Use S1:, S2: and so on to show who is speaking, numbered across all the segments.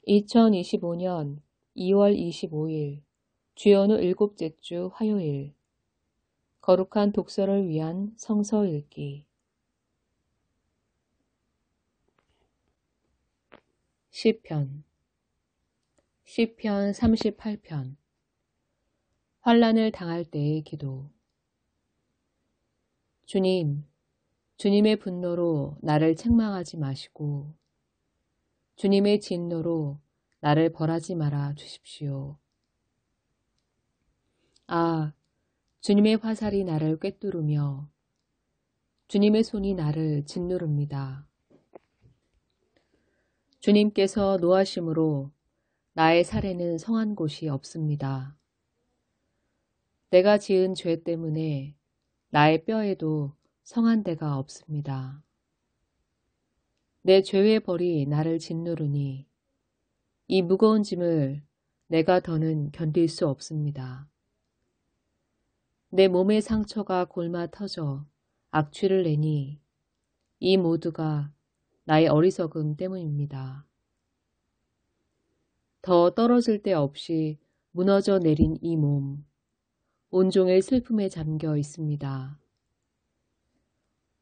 S1: 2025년 2월 25일 주연후 일곱째 주 화요일 거룩한 독서를 위한 성서 읽기 시편 38편 환난을 당할 때의 기도 주님, 주님의 분노로 나를 책망하지 마시고 주님의 진노로 나를 벌하지 말아 주십시오. 아, 주님의 화살이 나를 꿰뚫으며 주님의 손이 나를 짓누릅니다. 주님께서 노하심으로 나의 살에는 성한 곳이 없습니다. 내가 지은 죄 때문에 나의 뼈에도 성한 데가 없습니다. 내 죄의 벌이 나를 짓누르니 이 무거운 짐을 내가 더는 견딜 수 없습니다. 내 몸의 상처가 골마 터져 악취를 내니 이 모두가 나의 어리석음 때문입니다. 더 떨어질 데 없이 무너져 내린 이 몸, 온종일 슬픔에 잠겨 있습니다.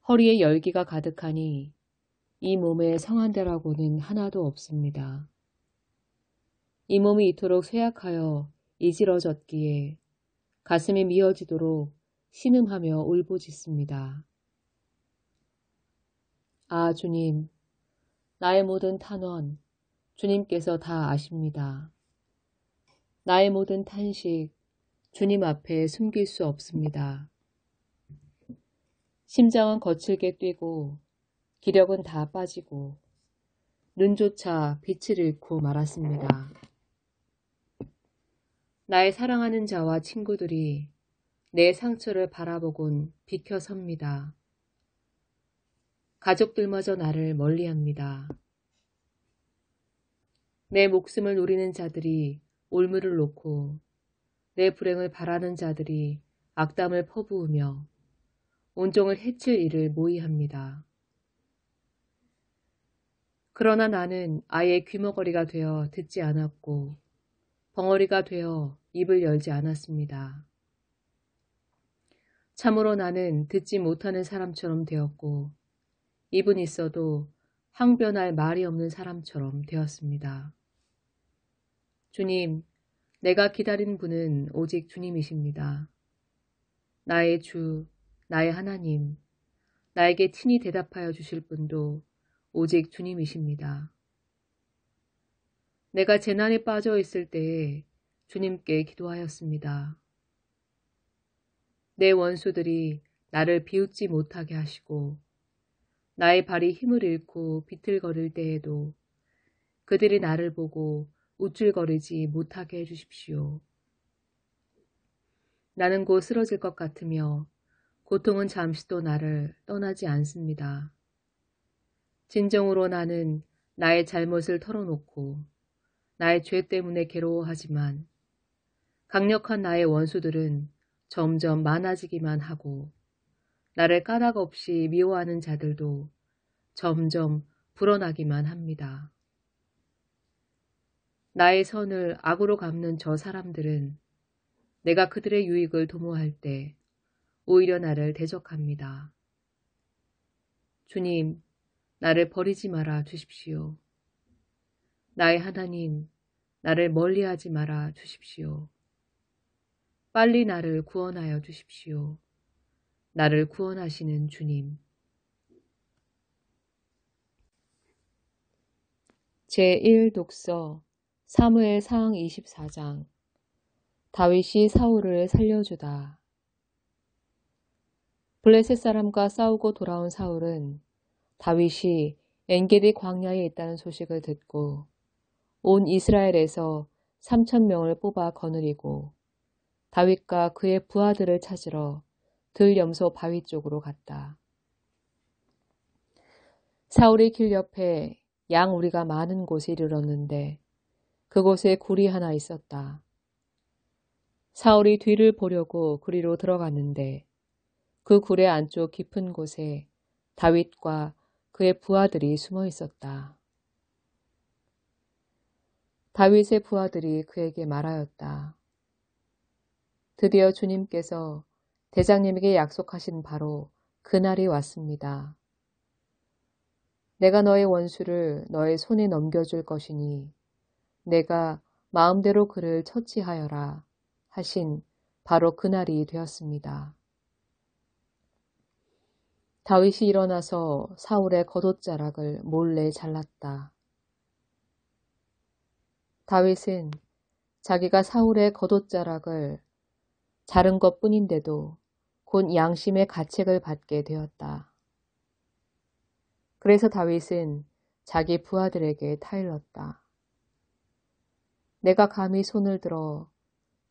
S1: 허리에 열기가 가득하니 이 몸에 성한 데라고는 하나도 없습니다. 이 몸이 이토록 쇠약하여 이지러졌기에 가슴이 미어지도록 신음하며 울부짖습니다. 아, 주님, 나의 모든 탄원, 주님께서 다 아십니다. 나의 모든 탄식, 주님 앞에 숨길 수 없습니다. 심장은 거칠게 뛰고 기력은 다 빠지고 눈조차 빛을 잃고 말았습니다. 나의 사랑하는 자와 친구들이 내 상처를 바라보곤 비켜섭니다. 가족들마저 나를 멀리합니다. 내 목숨을 노리는 자들이 올무를 놓고 내 불행을 바라는 자들이 악담을 퍼부으며 온종을 해칠 일을 모의합니다. 그러나 나는 아예 귀머거리가 되어 듣지 않았고 벙어리가 되어 입을 열지 않았습니다. 참으로 나는 듣지 못하는 사람처럼 되었고 입은 있어도 항변할 말이 없는 사람처럼 되었습니다. 주님, 내가 기다린 분은 오직 주님이십니다. 나의 주, 나의 하나님, 나에게 친히 대답하여 주실 분도 오직 주님이십니다. 내가 재난에 빠져 있을 때에 주님께 기도하였습니다. 내 원수들이 나를 비웃지 못하게 하시고 나의 발이 힘을 잃고 비틀거릴 때에도 그들이 나를 보고 우쭐거리지 못하게 해주십시오. 나는 곧 쓰러질 것 같으며 고통은 잠시도 나를 떠나지 않습니다. 진정으로 나는 나의 잘못을 털어놓고 나의 죄 때문에 괴로워하지만 강력한 나의 원수들은 점점 많아지기만 하고 나를 까닭 없이 미워하는 자들도 점점 불어나기만 합니다. 나의 선을 악으로 갚는 저 사람들은 내가 그들의 유익을 도모할 때 오히려 나를 대적합니다. 주님, 나를 버리지 말아 주십시오. 나의 하나님, 나를 멀리하지 말아 주십시오. 빨리 나를 구원하여 주십시오. 나를 구원하시는 주님. 제1독서 사무엘상 24장 다윗이 사울을 살려주다. 블레셋 사람과 싸우고 돌아온 사울은 다윗이 엔게디 광야에 있다는 소식을 듣고 온 이스라엘에서 3,000명을 뽑아 거느리고 다윗과 그의 부하들을 찾으러 들염소 바위 쪽으로 갔다. 사울이 길 옆에 양 우리가 많은 곳에 이르렀는데 그곳에 굴이 하나 있었다. 사울이 뒤를 보려고 그리로 들어갔는데 그 굴의 안쪽 깊은 곳에 다윗과 그의 부하들이 숨어 있었다. 다윗의 부하들이 그에게 말하였다. 드디어 주님께서 대장님에게 약속하신 바로 그날이 왔습니다. 내가 너의 원수를 너의 손에 넘겨줄 것이니 내가 마음대로 그를 처치하여라 하신 바로 그날이 되었습니다. 다윗이 일어나서 사울의 겉옷자락을 몰래 잘랐다. 다윗은 자기가 사울의 겉옷자락을 자른 것뿐인데도 곧 양심의 가책을 받게 되었다. 그래서 다윗은 자기 부하들에게 타일렀다. 내가 감히 손을 들어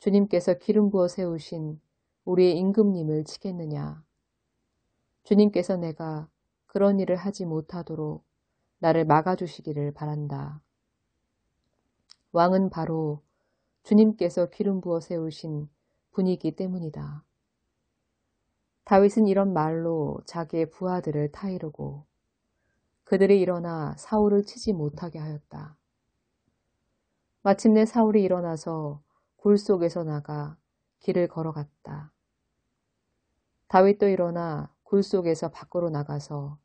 S1: 주님께서 기름 부어 세우신 우리의 임금님을 치겠느냐. 주님께서 내가 그런 일을 하지 못하도록 나를 막아주시기를 바란다. 왕은 바로 주님께서 기름 부어 세우신 분이기 때문이다. 다윗은 이런 말로 자기의 부하들을 타이르고 그들이 일어나 사울을 치지 못하게 하였다. 마침내 사울이 일어나서 굴 속에서 나가 길을 걸어갔다. 다윗도 일어나 굴 속에서 밖으로 나가서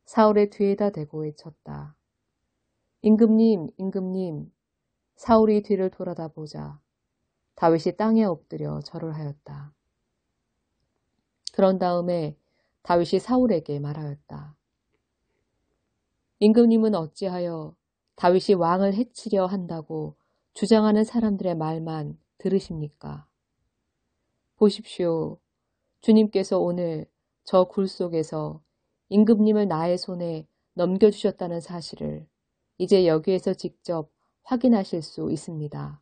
S1: 사울의 뒤에다 대고 외쳤다. 임금님, 임금님. 사울이 뒤를 돌아다 보자 다윗이 땅에 엎드려 절을 하였다. 그런 다음에 다윗이 사울에게 말하였다. 임금님은 어찌하여 다윗이 왕을 해치려 한다고 주장하는 사람들의 말만 들으십니까? 보십시오. 주님께서 오늘 저 굴 속에서 임금님을 나의 손에 넘겨주셨다는 사실을 이제 여기에서 직접 확인하실 수 있습니다.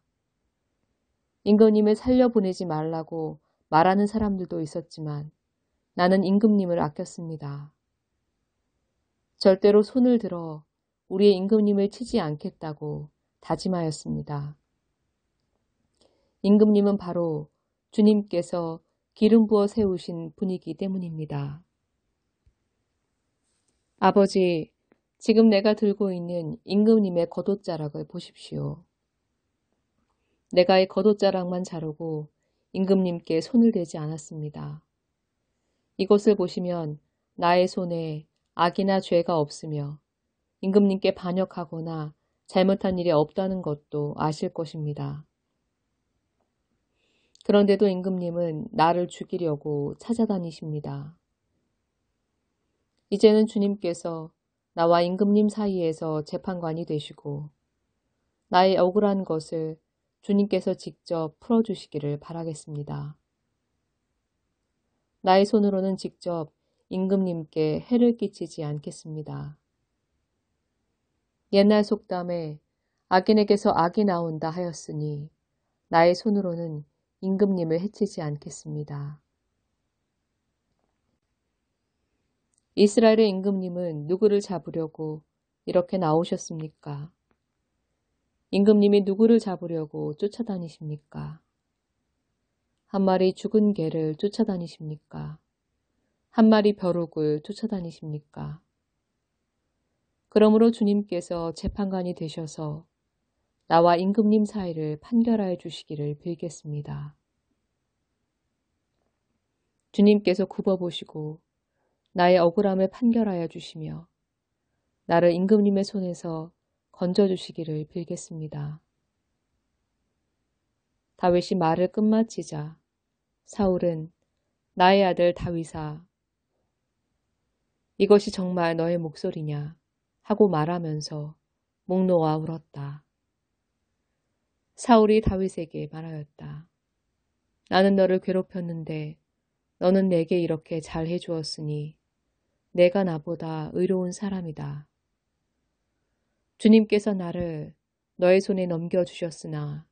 S1: 임금님을 살려보내지 말라고 말하는 사람들도 있었지만 나는 임금님을 아꼈습니다. 절대로 손을 들어 우리의 임금님을 치지 않겠다고 다짐하였습니다. 임금님은 바로 주님께서 기름 부어 세우신 분이기 때문입니다. 아버지, 지금 내가 들고 있는 임금님의 겉옷자락을 보십시오. 내가 이 겉옷자락만 자르고 임금님께 손을 대지 않았습니다. 이것을 보시면 나의 손에 악이나 죄가 없으며 임금님께 반역하거나 잘못한 일이 없다는 것도 아실 것입니다. 그런데도 임금님은 나를 죽이려고 찾아다니십니다. 이제는 주님께서 나와 임금님 사이에서 재판관이 되시고 나의 억울한 것을 주님께서 직접 풀어주시기를 바라겠습니다. 나의 손으로는 직접 임금님께 해를 끼치지 않겠습니다. 옛날 속담에 악인에게서 악이 나온다 하였으니 나의 손으로는 임금님을 해치지 않겠습니다. 이스라엘의 임금님은 누구를 잡으려고 이렇게 나오셨습니까? 임금님이 누구를 잡으려고 쫓아다니십니까? 한 마리 죽은 개를 쫓아다니십니까? 한 마리 벼룩을 쫓아다니십니까? 그러므로 주님께서 재판관이 되셔서 나와 임금님 사이를 판결하여 주시기를 빌겠습니다. 주님께서 굽어보시고 나의 억울함을 판결하여 주시며 나를 임금님의 손에서 건져주시기를 빌겠습니다. 다윗이 말을 끝마치자 사울은 나의 아들 다윗아, 이것이 정말 너의 목소리냐 하고 말하면서 목 놓아 울었다. 사울이 다윗에게 말하였다. 나는 너를 괴롭혔는데 너는 내게 이렇게 잘 해주었으니 내가 나보다 의로운 사람이다. 주님께서 나를 너의 손에 넘겨주셨으나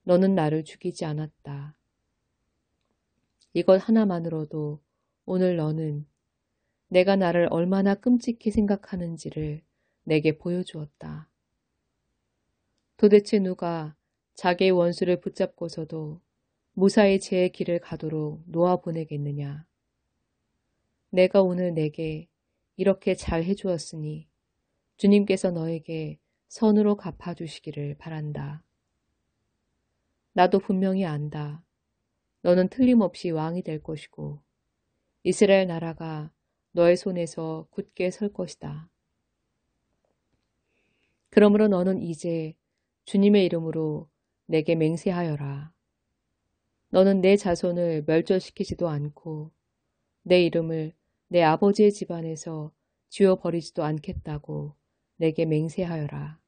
S1: 너는 나를 죽이지 않았다. 이것 하나만으로도 오늘 너는 내가 나를 얼마나 끔찍히 생각하는지를 내게 보여주었다. 도대체 누가 자기의 원수를 붙잡고서도 무사히 제 길을 가도록 놓아보내겠느냐. 내가 오늘 내게 이렇게 잘 해주었으니 주님께서 너에게 선으로 갚아주시기를 바란다. 나도 분명히 안다. 너는 틀림없이 왕이 될 것이고 이스라엘 나라가 너의 손에서 굳게 설 것이다. 그러므로 너는 이제 주님의 이름으로 내게 맹세하여라. 너는 내 자손을 멸절시키지도 않고 내 이름을 내 아버지의 집안에서 지워버리지도 않겠다고 내게 맹세하여라.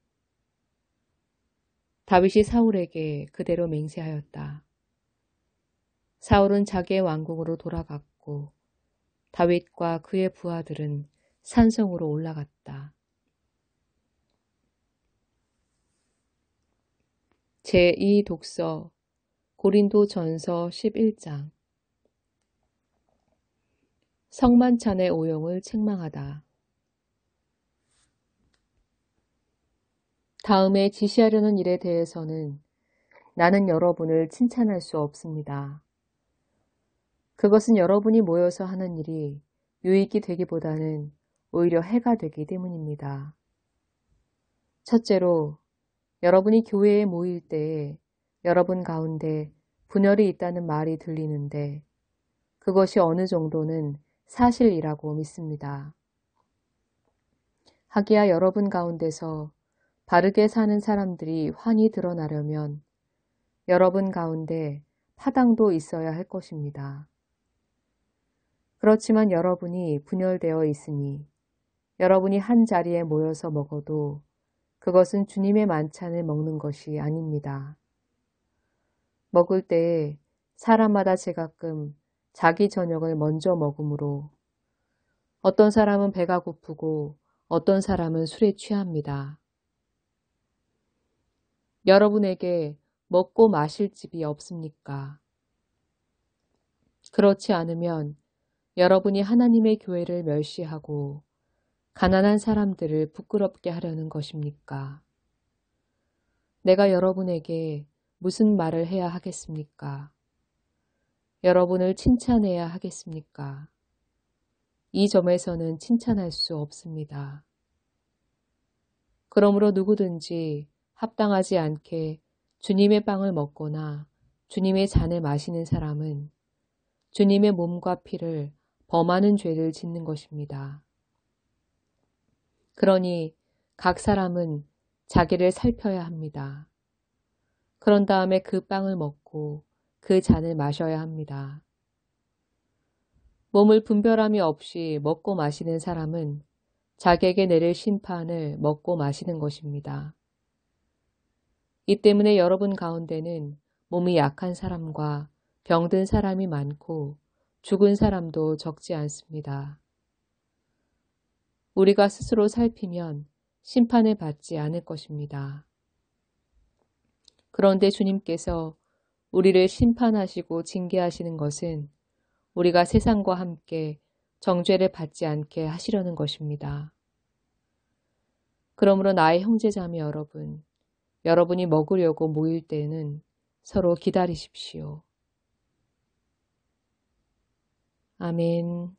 S1: 다윗이 사울에게 그대로 맹세하였다. 사울은 자기의 왕궁으로 돌아갔고 다윗과 그의 부하들은 산성으로 올라갔다. 제2독서 고린도전서 11장 성만찬의 오용을 책망하다. 다음에 지시하려는 일에 대해서는 나는 여러분을 칭찬할 수 없습니다. 그것은 여러분이 모여서 하는 일이 유익이 되기보다는 오히려 해가 되기 때문입니다. 첫째로, 여러분이 교회에 모일 때에 여러분 가운데 분열이 있다는 말이 들리는데 그것이 어느 정도는 사실이라고 믿습니다. 하기야 여러분 가운데서 바르게 사는 사람들이 환히 드러나려면 여러분 가운데 파당도 있어야 할 것입니다. 그렇지만 여러분이 분열되어 있으니 여러분이 한 자리에 모여서 먹어도 그것은 주님의 만찬을 먹는 것이 아닙니다. 먹을 때에 사람마다 제가끔 자기 저녁을 먼저 먹으므로 어떤 사람은 배가 고프고 어떤 사람은 술에 취합니다. 여러분에게 먹고 마실 집이 없습니까? 그렇지 않으면 여러분이 하나님의 교회를 멸시하고 가난한 사람들을 부끄럽게 하려는 것입니까? 내가 여러분에게 무슨 말을 해야 하겠습니까? 여러분을 칭찬해야 하겠습니까? 이 점에서는 칭찬할 수 없습니다. 그러므로 누구든지 합당하지 않게 주님의 빵을 먹거나 주님의 잔을 마시는 사람은 주님의 몸과 피를 범하는 죄를 짓는 것입니다. 그러니 각 사람은 자기를 살펴야 합니다. 그런 다음에 그 빵을 먹고 그 잔을 마셔야 합니다. 몸을 분별함이 없이 먹고 마시는 사람은 자기에게 내릴 심판을 먹고 마시는 것입니다. 이 때문에 여러분 가운데는 몸이 약한 사람과 병든 사람이 많고 죽은 사람도 적지 않습니다. 우리가 스스로 살피면 심판을 받지 않을 것입니다. 그런데 주님께서 우리를 심판하시고 징계하시는 것은 우리가 세상과 함께 정죄를 받지 않게 하시려는 것입니다. 그러므로 나의 형제자매 여러분, 여러분이 먹으려고 모일 때는 서로 기다리십시오. 아멘.